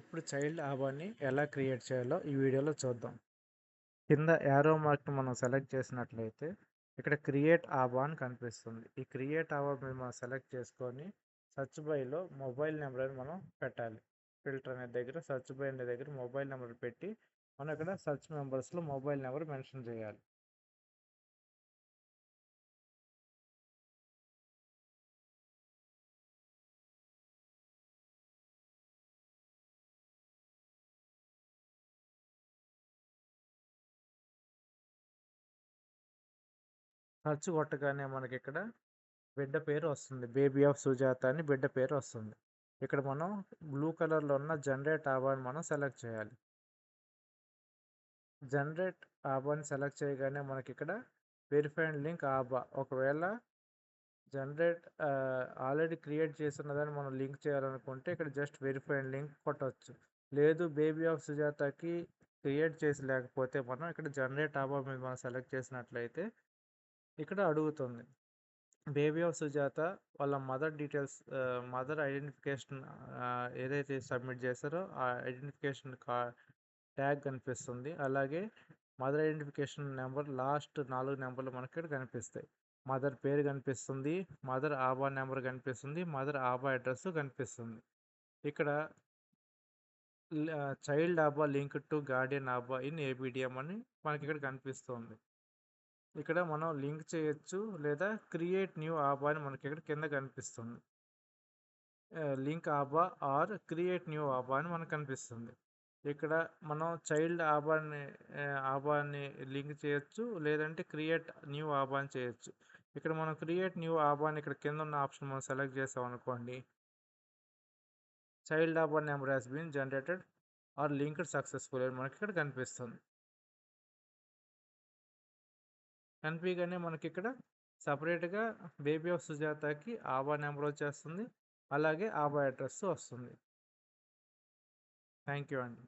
ఇప్పుడు చైల్డ్ ఆబాని ఎలా క్రియేట్ చేయాలో ఈ వీడియోలో చూద్దాం. కింద యారో మార్క్‌ని మనం సెలెక్ట్ చేసినట్లయితే ఇక్కడ క్రియేట్ ఆబా అని కనిపిస్తుంది. ఈ క్రియేట్ ఆబా మీద మనం సెలెక్ట్ చేసుకొని సెర్చ్ బైలో మొబైల్ నెంబర్ అని మనం పెట్టాలి. ఫిల్టర్ అనే దగ్గర సెర్చ్ బై అనే దగ్గర మొబైల్ నెంబర్ పెట్టి మనం ఇక్కడ సెర్చ్ మెంబర్స్లో మొబైల్ నెంబర్ మెన్షన్ చేయాలి. సెర్చ్ కొట్టగానే మనకి ఇక్కడ బిడ్డ పేరు వస్తుంది. బేబీ ఆఫ్ సుజాత అని బిడ్డ పేరు వస్తుంది. ఇక్కడ మనం బ్లూ కలర్లో ఉన్న జనరేట్ ఆబా అని మనం సెలెక్ట్ చేయాలి. జనరేట్ ఆబాని సెలెక్ట్ చేయగానే మనకి ఇక్కడ వెరిఫైడ్ లింక్ ఆబా ఒకవేళ జనరేట్ ఆల్రెడీ క్రియేట్ చేస్తున్నదాన్ని మనం లింక్ చేయాలనుకుంటే ఇక్కడ జస్ట్ వెరిఫైడ్ లింక్ కొట్టవచ్చు. లేదు బేబీ ఆఫ్ సుజాతకి క్రియేట్ చేసి లేకపోతే మనం ఇక్కడ జనరేట్ ఆబా మీద మనం సెలెక్ట్ చేసినట్లయితే ఇక్కడ అడుగుతుంది బేబీ ఆఫ్ సుజాత వాళ్ళ మదర్ డీటెయిల్స్, మదర్ ఐడెంటిఫికేషన్ ఏదైతే సబ్మిట్ చేస్తారో ఆ ఐడెంటిఫికేషన్ ట్యాగ్ కనిపిస్తుంది. అలాగే మదర్ ఐడెంటిఫికేషన్ నెంబర్ లాస్ట్ 4 నెంబర్లు మనకి ఇక్కడ కనిపిస్తాయి. మదర్ పేరు కనిపిస్తుంది, మదర్ ఆబా నెంబర్ కనిపిస్తుంది, మదర్ ఆబా అడ్రస్ కనిపిస్తుంది. ఇక్కడ child Aba link to Guardian Aba in ABDM అని మనకి ఇక్కడ కనిపిస్తుంది. ఇక్కడ మనం లింక్ చేయొచ్చు లేదా క్రియేట్ న్యూ ఆబా అని మనకి ఇక్కడ కింద కనిపిస్తుంది. Link Aba are create new Aba అని మనకు కనిపిస్తుంది. ఇక్కడ మనం చైల్డ్ ఆబాని లింక్ చేయొచ్చు, లేదంటే క్రియేట్ న్యూ ఆబాని చేయొచ్చు. ఇక్కడ మనం క్రియేట్ న్యూ ఆబాని ఇక్కడ కింద ఉన్న ఆప్షన్ మనం సెలెక్ట్ చేసాం అనుకోండి, child ABHA number has been generated or linked successful అని మనకి ఇక్కడ కనిపిస్తుంది. కనిపించగానే మనకి ఇక్కడ సపరేట్గా బేబీ ఆఫ్ సుజాతకి ఆబా నెంబర్ వచ్చేస్తుంది, అలాగే ఆబా అడ్రస్ వస్తుంది. థ్యాంక్ యూ అండి.